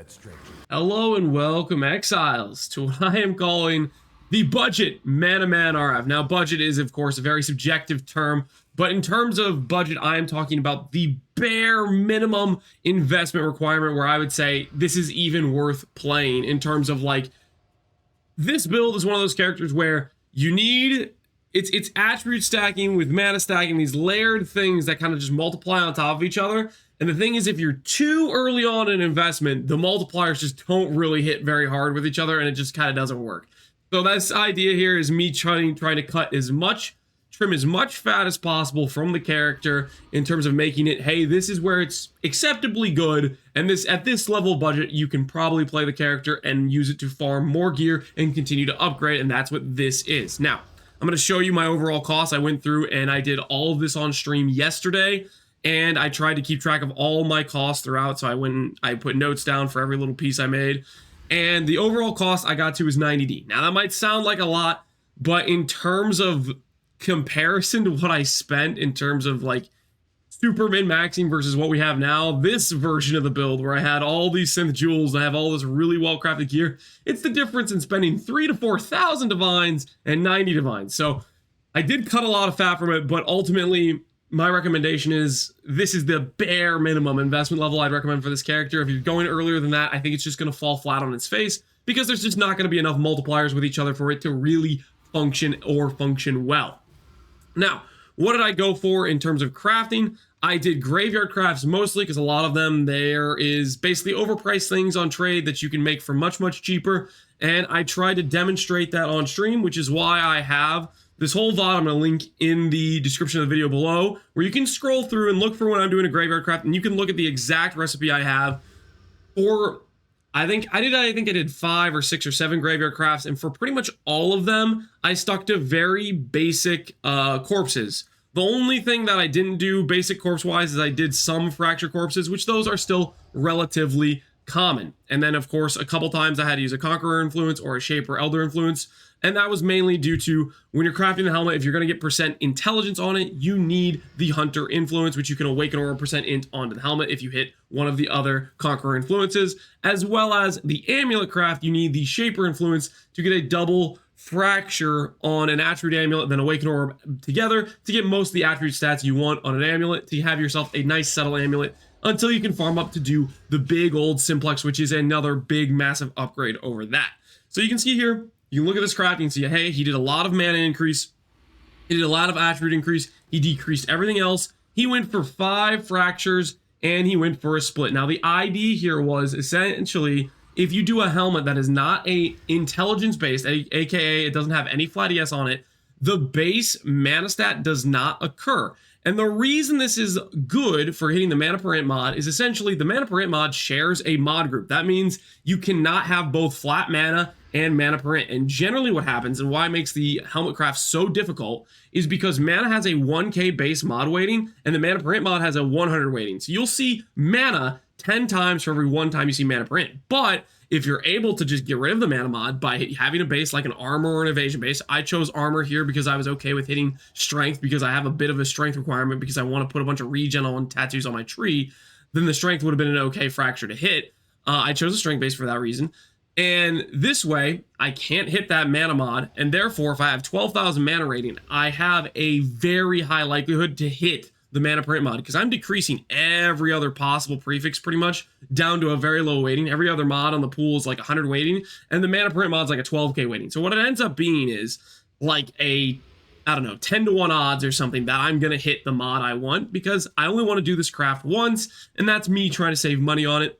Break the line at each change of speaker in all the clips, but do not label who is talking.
that stranger.
Hello and welcome, Exiles, to what I am calling the budget Mana Man RF. Now, budget is, of course, a very subjective term, but in terms of budget, I am talking about the bare minimum investment requirement where I would say this is even worth playing in terms of, like, this build is one of those characters where you need, it's attribute stacking with mana stacking, these layered things that kind of just multiply on top of each other. And the thing is, if you're too early on in investment, the multipliers just don't really hit very hard with each other, and it just kind of doesn't work. So this idea here is me trying to cut as much, trim as much fat as possible from the character in terms of making it, hey, this is where it's acceptably good, and this at this level budget, you can probably play the character and use it to farm more gear and continue to upgrade, and that's what this is. Now, I'm going to show you my overall costs. I went through and I did all of this on stream yesterday, and I tried to keep track of all my costs throughout. So I went and I put notes down for every little piece I made. And the overall cost I got to is 90D. Now that might sound like a lot, but in terms of comparison to what I spent in terms of like super min-maxing versus what we have now, this version of the build where I had all these synth jewels and I have all this really well-crafted gear, it's the difference in spending 3,000 to 4,000 divines and 90 divines. So I did cut a lot of fat from it, but ultimately my recommendation is this is the bare minimum investment level I'd recommend for this character. If you're going earlier than that, I think it's just going to fall flat on its face because there's just not going to be enough multipliers with each other for it to really function or function well. Now, what did I go for in terms of crafting? I did graveyard crafts mostly because a lot of them, there is basically overpriced things on trade that you can make for much, much cheaper. And I tried to demonstrate that on stream, which is why I have this whole VOD. I'm going to link in the description of the video below, where you can scroll through and look for when I'm doing a graveyard craft, and you can look at the exact recipe I have for, I think I did 5 or 6 or 7 graveyard crafts, and for pretty much all of them, I stuck to very basic corpses. The only thing that I didn't do basic corpse-wise is I did some fracture corpses, which those are still relatively common. And then, of course, a couple times I had to use a Conqueror influence or a Shaper Elder influence. And that was mainly due to when you're crafting the helmet, if you're going to get percent intelligence on it, you need the Hunter influence, which you can awaken or percent int onto the helmet if you hit one of the other Conqueror influences. As well as the amulet craft, you need the Shaper influence to get a double fracture on an attribute amulet, then awaken orb together to get most of the attribute stats you want on an amulet to have yourself a nice settle amulet until you can farm up to do the big old simplex, which is another big massive upgrade over that. So you can see here, you can look at this crafting and see, hey, he did a lot of mana increase. He did a lot of attribute increase. He decreased everything else. He went for 5 fractures and he went for a split. Now the idea here was essentially, if you do a helmet that is not a intelligence based, aka it doesn't have any flat ES on it, the base mana stat does not occur. And the reason this is good for hitting the mana per int mod is essentially the mana per int mod shares a mod group. That means you cannot have both flat mana and mana per int. And generally what happens and why it makes the helmet craft so difficult is because mana has a 1k base mod weighting and the mana per int mod has a 100 weighting. So you'll see mana 10 times for every 1 time you see mana per int. But if you're able to just get rid of the mana mod by having a base like an armor or an evasion base, I chose armor here because I was okay with hitting strength because I have a bit of a strength requirement because I want to put a bunch of regen on tattoos on my tree, then the strength would have been an okay fracture to hit. I chose a strength base for that reason. And this way, I can't hit that mana mod, and therefore, if I have 12,000 mana rating, I have a very high likelihood to hit the mana per int mod, because I'm decreasing every other possible prefix pretty much down to a very low weighting. Every other mod on the pool is like 100 weighting, and the mana per int mod's like a 12k weighting. So what it ends up being is like a, I don't know, 10 to 1 odds or something that I'm going to hit the mod I want, because I only want to do this craft once, and that's me trying to save money on it.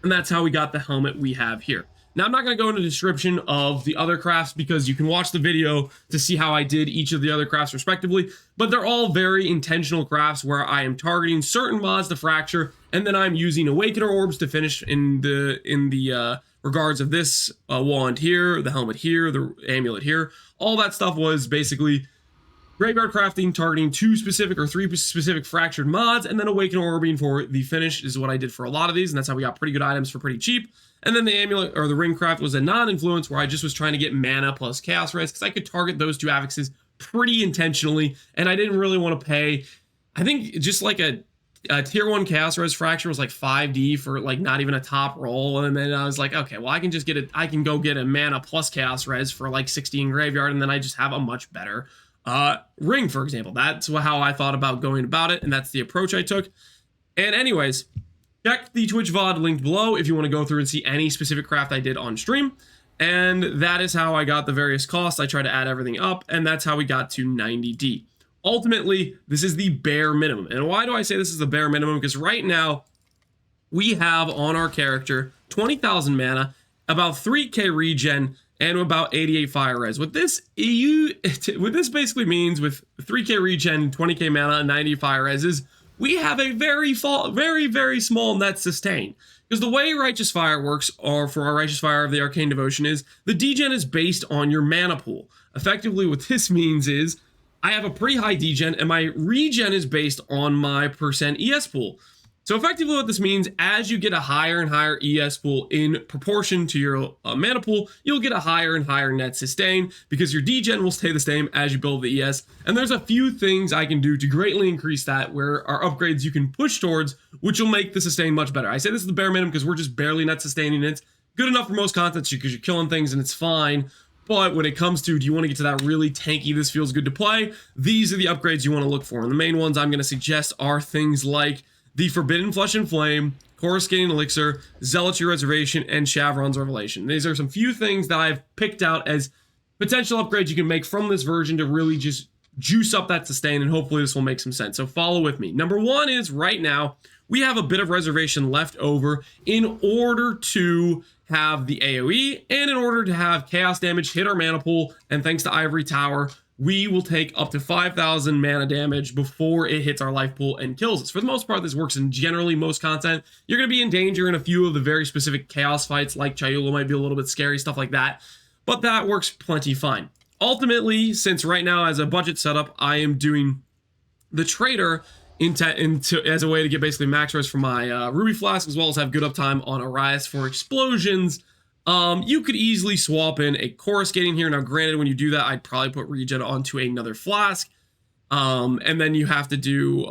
And that's how we got the helmet we have here. Now, I'm not going to go into the description of the other crafts because you can watch the video to see how I did each of the other crafts respectively, but they're all very intentional crafts where I am targeting certain mods to fracture, and then I'm using Awakener orbs to finish in the regards of this wand here, the helmet here, the amulet here. All that stuff was basically graveyard crafting, targeting 2 specific or 3 specific fractured mods, and then Awakener orbing for the finish is what I did for a lot of these, and that's how we got pretty good items for pretty cheap. And then the amulet or the ring craft was a non-influence where I just was trying to get mana plus chaos res because I could target those 2 affixes pretty intentionally, and I didn't really want to pay, I think, just like a tier 1 chaos res fraction was like 5D for like not even a top roll, and then I was like, okay, well, I can just get it, I can go get a mana plus chaos res for like 60 in graveyard, and then I just have a much better ring, for example. That's how I thought about going about it, and that's the approach I took. And anyways, check the Twitch VOD linked below if you want to go through and see any specific craft I did on stream. And that is how I got the various costs. I tried to add everything up, and that's how we got to 90D. Ultimately, this is the bare minimum. And why do I say this is the bare minimum? Because right now, we have on our character 20,000 mana, about 3k regen, and about 88 fire res. What this basically means with 3k regen, 20k mana, and 90 fire res is we have a very small net sustain. Because the way Righteous Fire works, or for our Righteous Fire of the Arcane Devotion, is the degen is based on your mana pool. Effectively, what this means is I have a pretty high degen, and my regen is based on my percent ES pool. So effectively what this means, as you get a higher and higher ES pool in proportion to your mana pool, you'll get a higher and higher net sustain, because your degen will stay the same as you build the ES. And there's a few things I can do to greatly increase that, where are upgrades you can push towards, which will make the sustain much better. I say this is the bare minimum because we're just barely net sustaining. It's good enough for most content because you're killing things and it's fine. But when it comes to, do you want to get to that really tanky, this feels good to play, these are the upgrades you want to look for. And the main ones I'm going to suggest are things like the Forbidden Flesh and Flame, Coruscating Elixir, Zealotry Reservation, and Shavron's Revelation. These are some few things that I've picked out as potential upgrades you can make from this version to really just juice up that sustain, and hopefully this will make some sense. So follow with me. Number one is, right now, we have a bit of reservation left over in order to have the AoE, and in order to have chaos damage hit our mana pool, and thanks to Ivory Tower, we will take up to 5,000 mana damage before it hits our life pool and kills us. For the most part, this works in generally most content. You're going to be in danger in a few of the very specific chaos fights, like Chayula might be a little bit scary, stuff like that, but that works plenty fine. Ultimately, since right now as a budget setup, I am doing the Trader as a way to get basically max res for my Ruby Flask, as well as have good uptime on Arias for explosions. You could easily swap in a Coruscating here. Now, granted, when you do that, I'd probably put regen onto another flask. And then you have to do,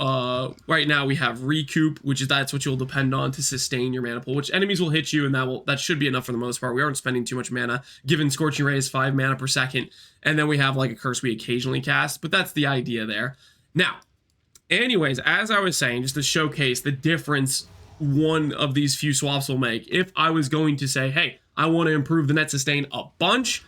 right now we have Recoup, that's what you'll depend on to sustain your mana pool, which enemies will hit you, and that should be enough for the most part. We aren't spending too much mana, given Scorching Ray is 5 mana per second. And then we have like a curse we occasionally cast, but that's the idea there. Now, anyways, as I was saying, just to showcase the difference one of these few swaps will make, if I was going to say, hey, I want to improve the net sustain a bunch,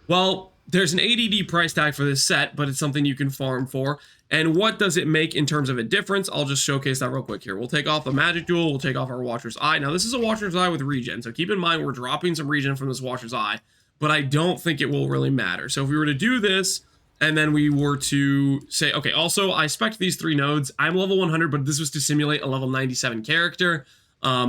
well, there's an ADD price tag for this set, but it's something you can farm for. And what does it make in terms of a difference? I'll just showcase that real quick here. We'll take off the Magic Jewel, we'll take off our Watcher's Eye. Now, this is a Watcher's Eye with regen, so keep in mind we're dropping some regen from this Watcher's Eye, but I don't think it will really matter. So if we were to do this, and then we were to say, okay, also, I spec'd these 3 nodes. I'm level 100, but this was to simulate a level 97 character.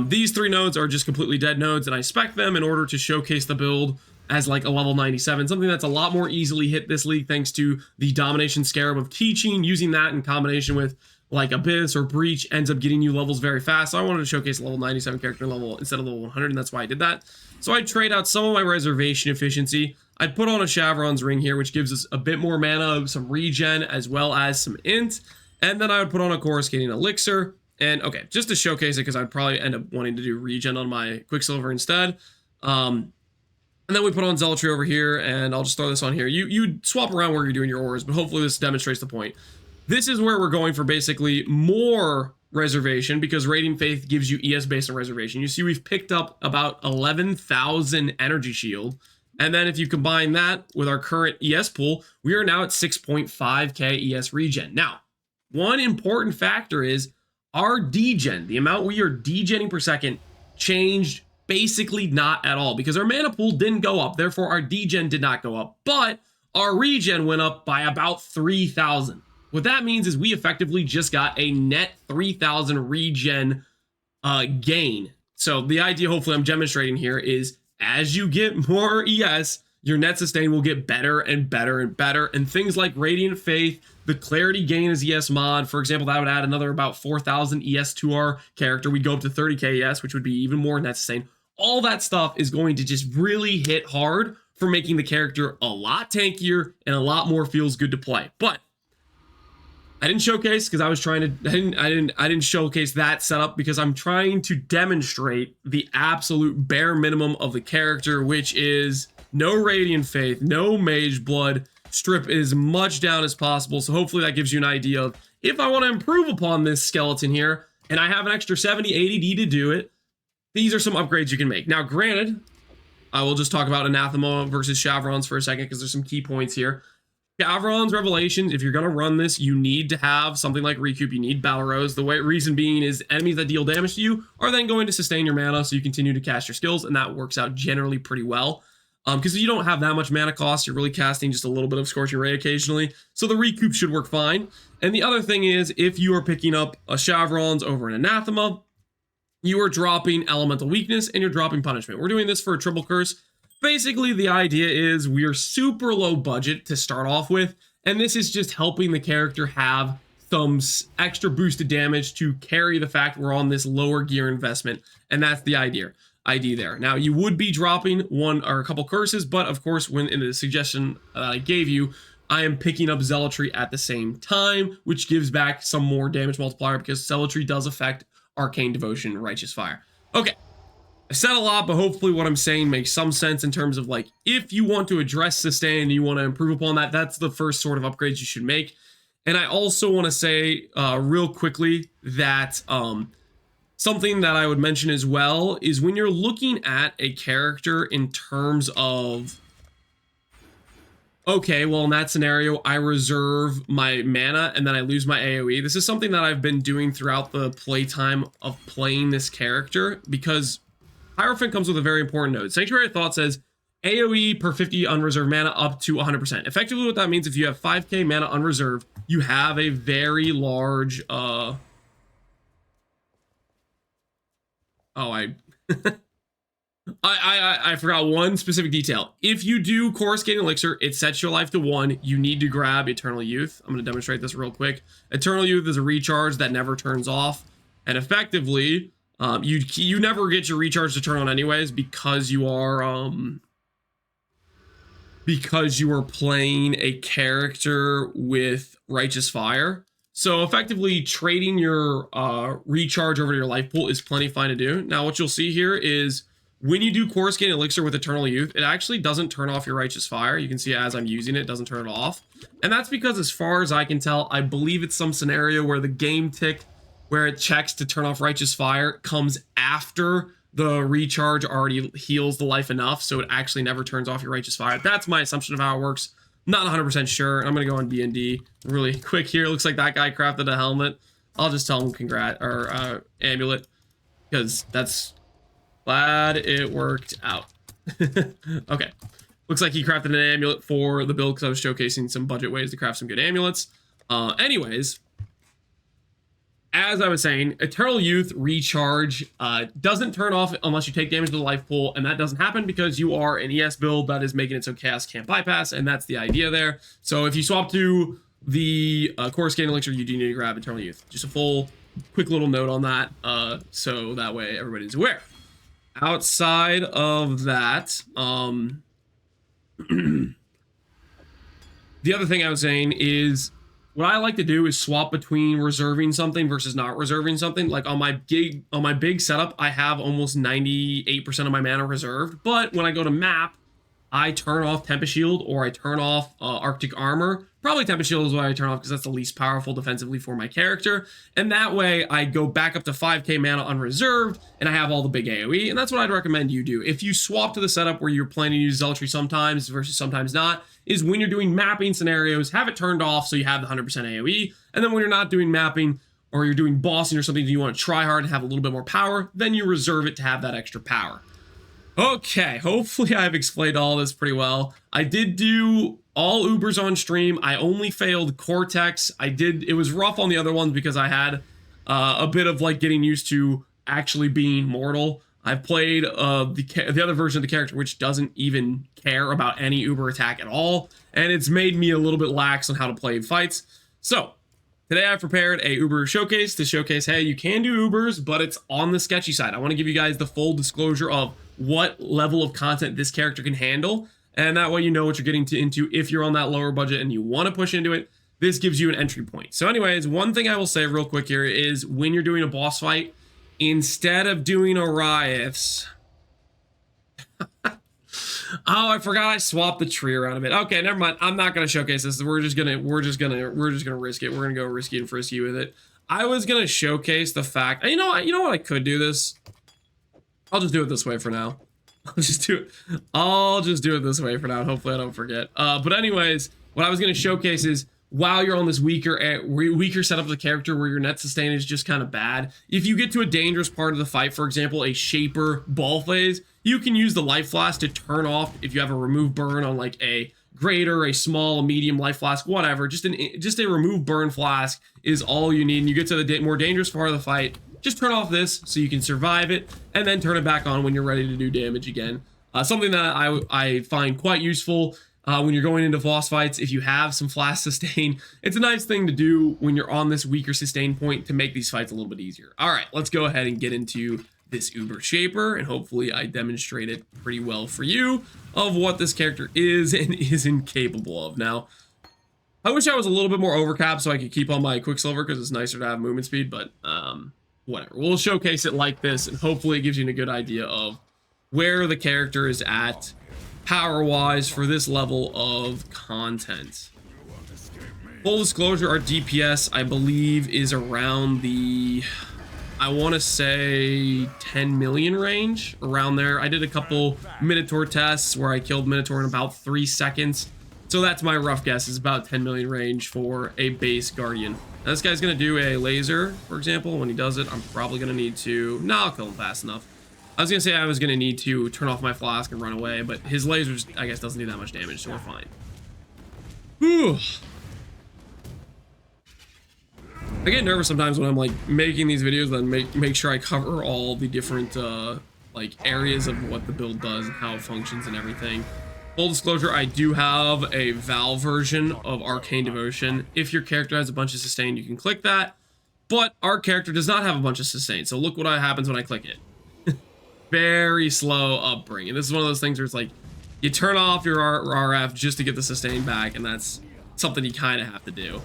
These 3 nodes are just completely dead nodes, and I spec them in order to showcase the build as like a level 97, something that's a lot more easily hit this league thanks to the Domination Scarab of Teaching. Using that in combination with like Abyss or Breach ends up getting you levels very fast. So I wanted to showcase a level 97 character level instead of level 100, and that's why I did that. So I trade out some of my reservation efficiency. I'd put on a Shavron's Ring here, which gives us a bit more mana, some regen, as well as some int. And then I would put on a Coruscating Elixir. And okay, just to showcase it, because I'd probably end up wanting to do regen on my Quicksilver instead. And then we put on Zealotry over here, and I'll just throw this on here. You swap around where you're doing your ores, but hopefully this demonstrates the point. This is where we're going for basically more reservation, because Radiant Faith gives you ES based on reservation. You see we've picked up about 11,000 energy shield. And then if you combine that with our current ES pool, we are now at 6.5k ES regen. Now, one important factor is our degen, the amount we are degenning per second, changed basically not at all, because our mana pool didn't go up. Therefore, our degen did not go up, but our regen went up by about 3,000. What that means is we effectively just got a net 3,000 regen gain. So the idea, hopefully I'm demonstrating here, is as you get more ES, your net sustain will get better and better and better. And things like Radiant Faith, the Clarity gain is ES mod. For example, that would add another about 4,000 ES to our character. We'd go up to 30k ES, which would be even more net sustain. All that stuff is going to just really hit hard for making the character a lot tankier and a lot more feels good to play. But I didn't showcase because I was trying to. I didn't showcase that setup because I'm trying to demonstrate the absolute bare minimum of the character, which is no Radiant Faith, no Mage Blood, strip as much down as possible. So hopefully that gives you an idea of if I want to improve upon this skeleton here, and I have an extra 70 ADD to do it. These are some upgrades you can make. Now, granted, I will just talk about Anathema versus Chevrons for a second because there's some key points here. Chevrons Revelations, if you're going to run this, you need to have something like Recoup. You need Battle Rose. The reason being is enemies that deal damage to you are then going to sustain your mana so you continue to cast your skills, and that works out generally pretty well. Because you don't have that much mana cost, you're really casting just a little bit of Scorching Ray occasionally, so the Recoup should work fine. And the other thing is, if you are picking up a Chevrons over an Anathema, you are dropping Elemental Weakness and you're dropping Punishment. We're doing this for a triple curse. Basically, the idea is we are super low budget to start off with, and this is just helping the character have some extra boosted damage to carry the fact we're on this lower gear investment, and that's the idea there. Now, you would be dropping one or a couple curses, but of course, when in the suggestion that I gave you, I am picking up Zealotry at the same time, which gives back some more damage multiplier because Zealotry does affect Arcane Devotion, Righteous Fire. Okay, I said a lot, but hopefully what I'm saying makes some sense in terms of like, if you want to address sustain and you want to improve upon that, that's the first sort of upgrades you should make. And I also want to say real quickly that something that I would mention as well is when you're looking at a character in terms of, okay, well, in that scenario, I reserve my mana and then I lose my AoE. This is something that I've been doing throughout the playtime of playing this character because Hierophant comes with a very important note. Sanctuary of Thought says AoE per 50 unreserved mana up to 100%. Effectively, what that means, if you have 5k mana unreserved, you have a very large, I forgot one specific detail. If you do Coruscating Elixir, it sets your life to 1. You need to grab Eternal Youth. I'm going to demonstrate this real quick. Eternal Youth is a recharge that never turns off. And effectively, you never get your recharge to turn on anyways because you are playing a character with Righteous Fire. So effectively, trading your recharge over to your life pool is plenty fine to do. Now, what you'll see here is when you do Coruscating Elixir with Eternal Youth, it actually doesn't turn off your Righteous Fire. You can see as I'm using it, it doesn't turn it off. And that's because as far as I can tell, I believe it's some scenario where the game tick, where it checks to turn off Righteous Fire, comes after the recharge already heals the life enough, so it actually never turns off your Righteous Fire. That's my assumption of how it works. Not 100% sure. I'm going to go on D&D really quick here. Looks like that guy crafted a helmet. I'll just tell him amulet, because that's glad it worked out. Okay. Looks like he crafted an amulet for the build because I was showcasing some budget ways to craft some good amulets. Anyways, as I was saying, Eternal Youth recharge doesn't turn off unless you take damage to the life pool, and that doesn't happen because you are an ES build that is making it so chaos can't bypass, and that's the idea there. So if you swap to the Coruscating Elixir, you do need to grab Eternal Youth. Just a quick little note on that, so that way everybody's aware. Outside of that, the other thing I was saying is, what I like to do is swap between reserving something versus not reserving something. Like on my big setup, I have almost 98% of my mana reserved. But when I go to map, I turn off Tempest Shield or I turn off Arctic Armor. Probably Tempest Shield is what I turn off because that's the least powerful defensively for my character. And that way I go back up to 5k mana unreserved and I have all the big AoE. And that's what I'd recommend you do. If you swap to the setup where you're planning to use Zealotry sometimes versus sometimes not, is when you're doing mapping scenarios, have it turned off so you have the 100% AoE. And then when you're not doing mapping or you're doing bossing or something that you want to try hard and have a little bit more power, then you reserve it to have that extra power. Okay, hopefully I've explained all this pretty well. I did do all Ubers on stream. I only failed Cortex. It was rough on the other ones because I had a bit of like getting used to actually being mortal. I've played the other version of the character, which doesn't even care about any Uber attack at all, and it's made me a little bit lax on how to play fights. So today I've prepared a Uber showcase to showcase, hey, you can do Ubers, but it's on the sketchy side. I want to give you guys the full disclosure of what level of content this character can handle, and that way you know what you're getting into if you're on that lower budget and you want to push into it. this gives you an entry point. So anyways, one thing I will say real quick here is when you're doing a boss fight, instead of doing Oriaths, oh, I forgot I swapped the tree around a bit. Okay, never mind. I'm not gonna showcase this. We're just gonna risk it. We're gonna go risky and frisky with it. I was gonna showcase the fact. You know what? I could do this. I'll just do it this way for now. I'll just do it this way for now. Hopefully I don't forget. But anyways, what I was gonna showcase is while you're on this weaker setup of the character where your net sustain is just kind of bad, if you get to a dangerous part of the fight, for example, a shaper ball phase, you can use the life flask to turn off if you have a remove burn on like a greater, a small, medium life flask, whatever. Just a remove burn flask is all you need. And you get to the more dangerous part of the fight, just turn off this so you can survive it, and then turn it back on when you're ready to do damage again. Something that I find quite useful when you're going into boss fights. If you have some flask sustain, it's a nice thing to do when you're on this weaker sustain point to make these fights a little bit easier. All right, let's go ahead and get into this Uber Shaper, and hopefully I demonstrate it pretty well for you of what this character is and isn't capable of. Now, I wish I was a little bit more overcapped so I could keep on my Quicksilver because it's nicer to have movement speed, but whatever. We'll showcase it like this, and hopefully it gives you a good idea of where the character is at power-wise for this level of content. Full disclosure, our DPS, I believe, is around the, I want to say 10 million range, around there. I did a couple Minotaur tests where I killed Minotaur in about 3 seconds. So that's my rough guess, is about 10 million range for a base Guardian. Now this guy's going to do a laser, for example. When he does it, I'm probably going to need to, no, I'll kill him fast enough. I was going to say I was going to need to turn off my flask and run away, but his lasers, I guess, doesn't do that much damage, so we're fine. Whew. I get nervous sometimes when I'm like making these videos, then make sure I cover all the different like areas of what the build does and how it functions and everything. Full disclosure, I do have a Val version of Arcane Devotion. If your character has a bunch of sustain, you can click that, but our character does not have a bunch of sustain. So look what happens when I click it. Very slow upbring, and this is one of those things where it's like you turn off your RF just to get the sustain back, and that's something you kind of have to do.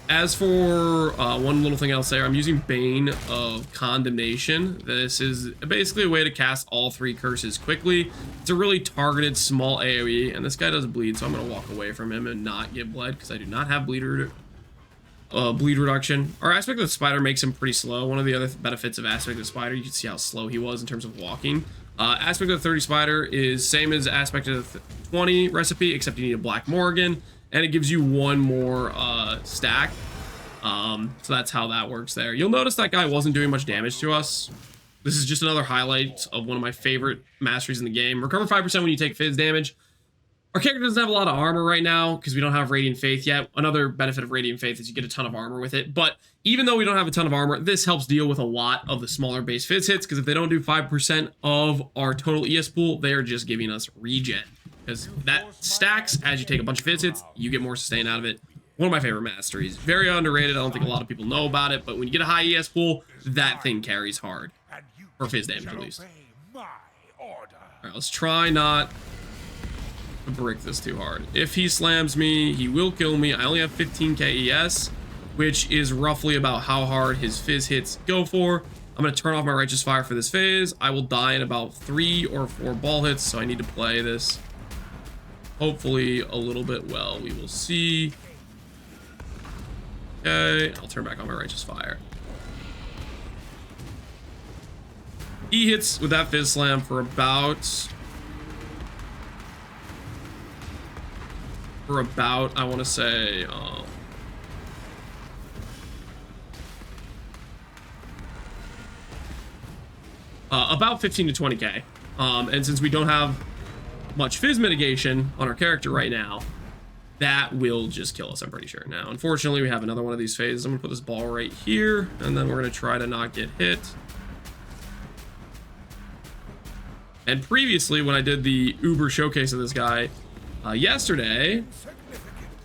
As for one little thing I'll say, I'm using Bane of Condemnation. This is basically a way to cast all 3 curses quickly. It's a really targeted small AoE, and this guy does bleed, so I'm going to walk away from him and not get bled because I do not have bleed reduction. Our Aspect of the Spider makes him pretty slow. One of the other benefits of Aspect of the Spider, you can see how slow he was in terms of walking. Aspect of the 30 Spider is same as Aspect of the 20 recipe, except you need a Black Morgan, and it gives you 1 more stack. So that's how that works there. You'll notice that guy wasn't doing much damage to us. This is just another highlight of one of my favorite masteries in the game. Recover 5% when you take Fizz damage. Our character doesn't have a lot of armor right now because we don't have Radiant Faith yet. Another benefit of Radiant Faith is you get a ton of armor with it. But even though we don't have a ton of armor, this helps deal with a lot of the smaller base Fizz hits, because if they don't do 5% of our total ES pool, they are just giving us regen. Because that stacks as you take a bunch of Fizz hits, you get more sustain out of it. One of my favorite masteries. Very underrated. I don't think a lot of people know about it, but when you get a high ES pool, that thing carries hard. For Fizz damage, at least. Alright, let's try not to brick this too hard. If he slams me, he will kill me. I only have 15k ES, which is roughly about how hard his Fizz hits go for. I'm going to turn off my Righteous Fire for this phase. I will die in about 3 or 4 ball hits, so I need to play this hopefully a little bit well. We will see. Okay, I'll turn back on my Righteous Fire. He hits with that Fizz Slam for about I want to say about 15 to 20k. And since we don't have much Fizz mitigation on our character right now, that will just kill us, I'm pretty sure. Now, unfortunately, we have another one of these phases. I'm gonna put this ball right here, and then we're gonna try to not get hit. And previously, when I did the Uber showcase of this guy yesterday,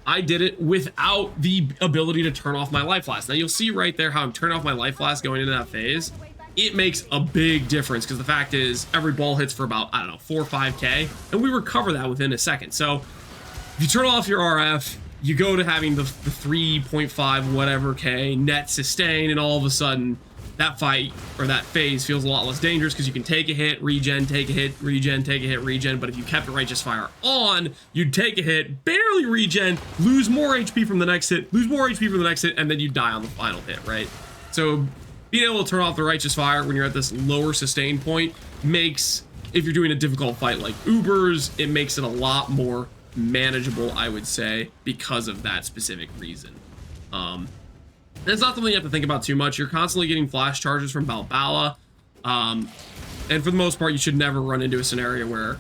I did it without the ability to turn off my life flask. Now, you'll see right there how I'm turning off my life flask going into that phase. It makes a big difference, because the fact is every ball hits for about, I don't know, 4 or 5k, and we recover that within a second. So if you turn off your RF, you go to having the 3.5 whatever K net sustain, and all of a sudden that fight or that phase feels a lot less dangerous because you can take a hit, regen, take a hit, regen, take a hit, regen. But if you kept Righteous Fire on, you'd take a hit, barely regen, lose more HP from the next hit, lose more HP from the next hit, and then you die on the final hit, right? So being able to turn off the Righteous Fire when you're at this lower sustain point makes, if you're doing a difficult fight like Ubers, it makes it a lot more manageable, I would say, because of that specific reason. It's not something you have to think about too much. You're constantly getting flash charges from Balbala, and for the most part, you should never run into a scenario where,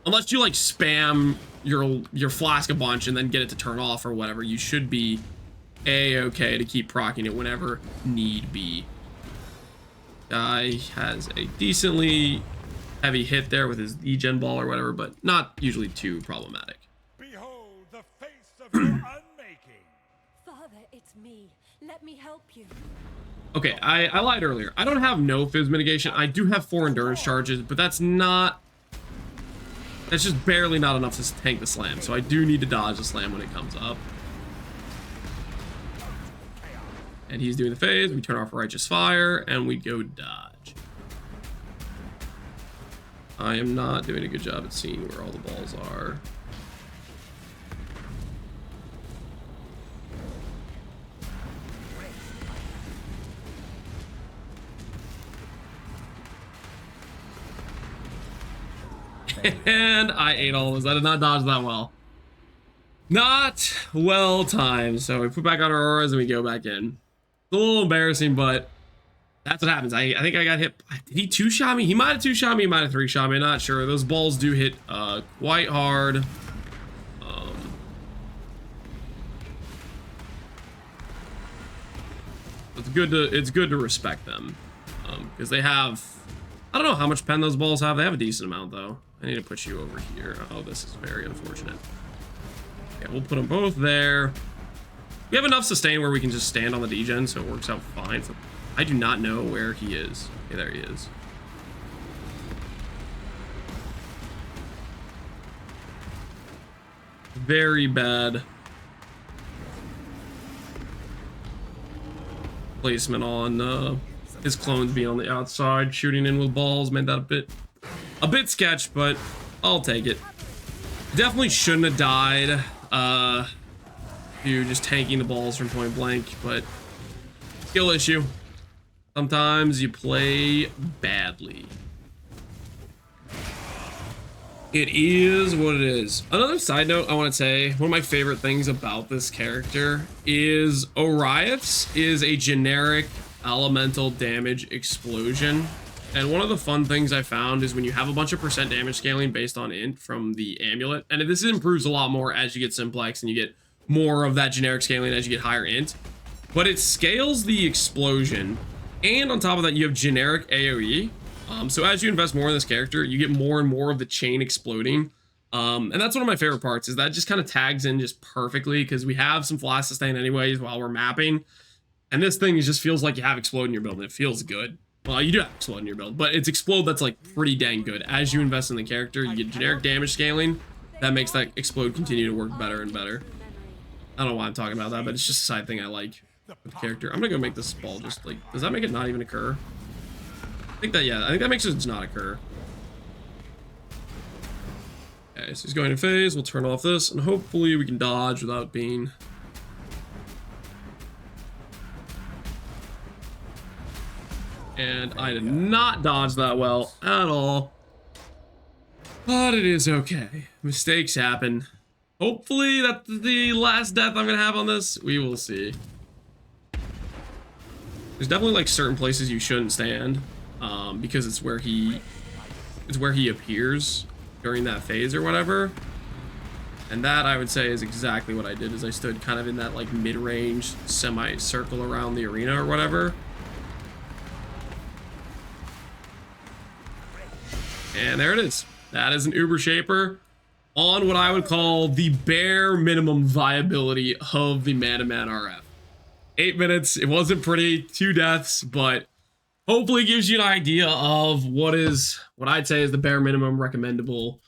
unless you like spam your flask a bunch and then get it to turn off or whatever, you should be a-okay to keep proccing it whenever need be. Guy has a decently heavy hit there with his degen ball or whatever, but not usually too problematic.
Behold the face of your unmaking.
Father, it's me. Let me help you.
Okay, I lied earlier. I don't have no fizz mitigation. I do have 4 endurance charges, but that's just barely not enough to tank the slam. So I do need to dodge the slam when it comes up. And he's doing the phase. We turn off Righteous Fire and we go dodge. I am not doing a good job at seeing where all the balls are. And I ate all of those. I did not dodge that well. Not well timed. So we put back on our auras and we go back in. It's a little embarrassing, but that's what happens. I think I got hit. Did he 2-shot me? He might have 2-shot me. He might have 3-shot me. I'm not sure. Those balls do hit quite hard. It's good to respect them because they have. I don't know how much pen those balls have. They have a decent amount though. I need to put you over here. Oh, this is very unfortunate. Okay, we'll put them both there. We have enough sustain where we can just stand on the degen, so it works out fine. So I do not know where he is. Okay, there he is. Very bad placement on his clones being on the outside, shooting in with balls made that a bit sketch, but I'll take it. Definitely shouldn't have died to just tanking the balls from point blank, but skill issue. Sometimes you play badly. It is what it is. Another side note I want to say, one of my favorite things about this character is Oriath's is a generic elemental damage explosion. And one of the fun things I found is when you have a bunch of percent damage scaling based on int from the amulet, and this improves a lot more as you get simplex and you get more of that generic scaling as you get higher int, but it scales the explosion, and on top of that you have generic AoE. So as you invest more in this character, you get more and more of the chain exploding. And that's one of my favorite parts, is that just kind of tags in just perfectly because we have some flash sustain anyways while we're mapping. And this thing just feels like you have explode in your build and it feels good. Well, you do have explode in your build, but it's explode that's like pretty dang good. As you invest in the character, you get generic damage scaling. That makes that explode continue to work better and better. I don't know why I'm talking about that, but it's just a side thing I like with the character. I'm gonna go make this ball just like, does that make it not even occur? I think that makes it just not occur. Okay, so he's going in phase. We'll turn off this, and hopefully we can dodge without being... And I did not dodge that well at all. But it is okay. Mistakes happen. Hopefully that's the last death I'm gonna have on this. We will see. There's definitely like certain places you shouldn't stand. Because it's where he appears during that phase or whatever. And that I would say is exactly what I did, is I stood kind of in that like mid-range semi-circle around the arena or whatever. And there it is. That is an Uber Shaper on what I would call the bare minimum viability of the Man-to-Man RF. 8 minutes, it wasn't pretty, 2 deaths, but hopefully it gives you an idea of what I'd say is the bare minimum recommendable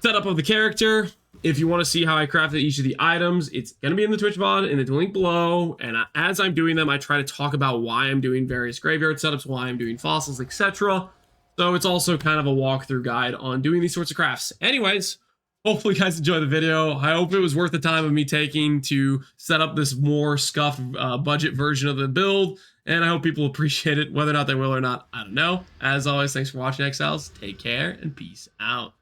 setup of the character. If you want to see how I crafted each of the items, it's going to be in the Twitch VOD in the link below. And as I'm doing them, I try to talk about why I'm doing various graveyard setups, why I'm doing fossils, etc. So it's also kind of a walkthrough guide on doing these sorts of crafts. Anyways, hopefully you guys enjoyed the video. I hope it was worth the time of me taking to set up this more scuffed budget version of the build. And I hope people appreciate it. Whether or not they will or not, I don't know. As always, thanks for watching, Exiles. Take care and peace out.